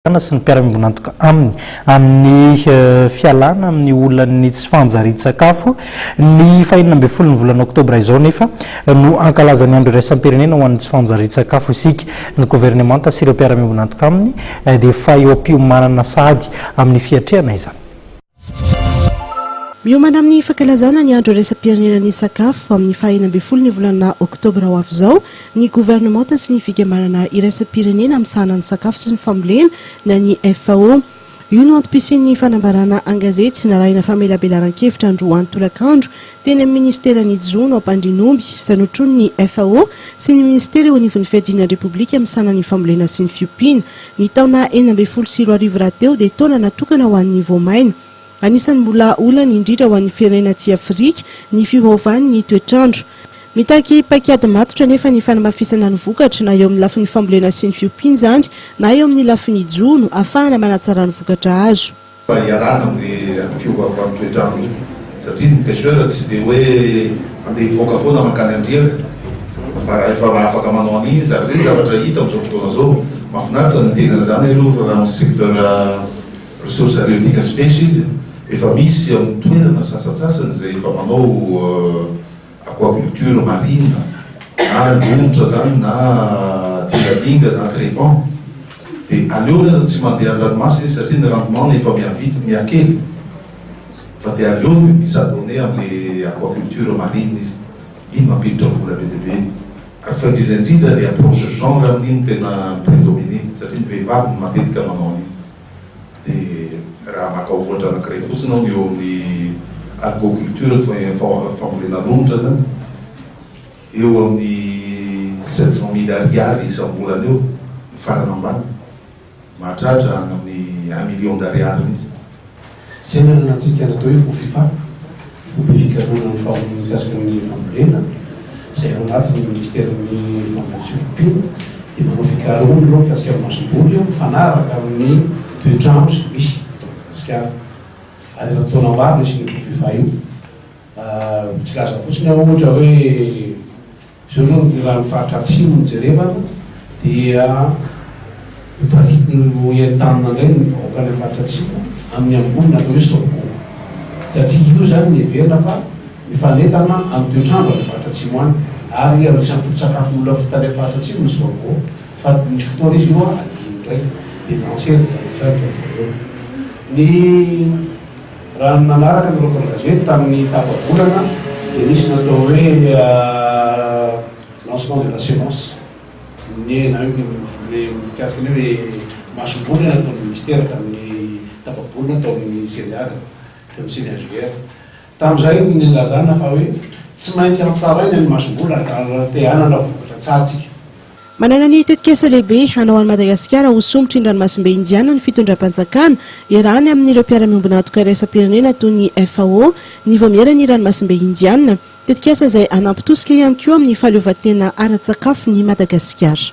Sy ny mpiara-miombonantoka amin'ny fialana amin'ny olany tsy fanjarin-tsakafo ny fahinana ambin'ny folo ny volana oktobra izao nefa no ankalazany andro iraisam-pirenena ho an'ny tsy fanjarin-tsakafo isika ny gouvernemanta sy ireo mpiara-miombonantoka aminy dia fa eo am-piomanana sahady amin'ny fiatrehana izany. Miomana amin'ny fankalazana ny andro iraisam-pirenena ny sakafo amin'ny fahinana ambin'ny folo ny volana oktobra ho avy izao ny gouvernemanta sy ny fikambanana iraisam-pirenena amin'ny sahanan'ny sakafo sy ny fambolena na ny FAO. Io no antom-pisian'ny fanambarana an-gazety narahina famelabelan-kevitra androany tolakandro teny amin'ny ministeran'ny Jono Ampandrinomby sanotrony ny FAO sy ny ministera eo anivon'ny fiadinan'ny repoblika amin'ny sahanan'ny fambolena sy ny fiompiana. Ny taona 2024 rahateo dia taona natokana ho an'ny voamaina. Anisan'ny mbola olana indrindra ho an'ny firenena aty Afrika ny fiovaovan'ny toetrandro. Mitaky pakiady matotra nefa ny fanamafisana ny vokatra na eo amin'ny lafin'ny fambolena sy ny fiompiana zany na eo amin'ny lafin'ny jono ahafahana manatsara ny vokatra azo. Iarana amin'ny fiovaovan'ny toetrandro satria ny pêcheur tsy dia hoe andeha hivoaka foana mankany andriaka fa raha efa afaka manao an'iny zay zavatra hita amin'izao fotoana izao mahafinaritra ny tena zany aloha raha amin'ny secteur ressources halieutiques spèce izy efa misy amin'ny toerana sasatsasany zay efa manao aquaculture marine na lontra zany na tingadinga na crépon dia aleo lasa tsy mandeha an-dranomasina izy satria ny rendement efa miakely fa dia aleo misadone amin'ny aquaculture marine izy iny mampiditra vola be dia be ary fa indrindraindrindra le approche genre amin'iny tena prédominer satria ny vehivavy no matetika manao an'iny dia raha maka ohatra anankiray fotsiny ao eo amin'ny agriculture fambolena lontra zany eo amin'ny 700 000 ariary isam-bolana eo ny farana ambany mahatratra any amin'ny 1 million d'ariary mihitsy. Zay nanantsika natao hoe fomba fikaroana mikasika amin'ny fambolena izay ao anatin'ny ministeran'ny fambolena sy fiompiana dia manao fikaroana ireo mikasika amin'ny masom-boly mifanaraka amin'ny toetrandro sy misy Madagasikara. Ary efa taona maro misy ny fifa io tsy laza fotsiny aho ohatra hoe izao zao raha ny faritra atsimo ny jerevana dia paritiny entanina indray ny vahoaka ny faritra atsimo amin'ny ambony natao hoe sorgho satria io zany miheverina fa mifanentana amin'ny toetrandro amin'ny faritra atsimo any ary anisan'ny foto-tsakafo olona fitany faritra atsimo ny sorgho fa misy fotoana izy io adino indray dia nansely ny raha nanaraka ny local gazety tamin'ny tapabolana dia nisy natao hoe lancement de la semence ny na mikasika ny hoe masom-boly nataon'ny ministera tamin'ny tapabolana tao amin'ny Sénégal tao amin'ny Sénégal tamin'izay ny lazana fa hoe tsy maintsy hatsaraina ny masom-boly te hanana vokatra tsara tsika. Manana ny tetikasa lehibe hanao an'i Madagasikara ho somotra indranomasimbe indiana ny fitondram-panjakana iarahany amin'ireo mpiara-miombonantoka iraisam-pirenena toy ny FAO ny voamierany ranomasimbe indiana tetikasa izay anampy tosika ihany koa amin'ny fahaleovantena ara-tsakafo ny Madagasikara.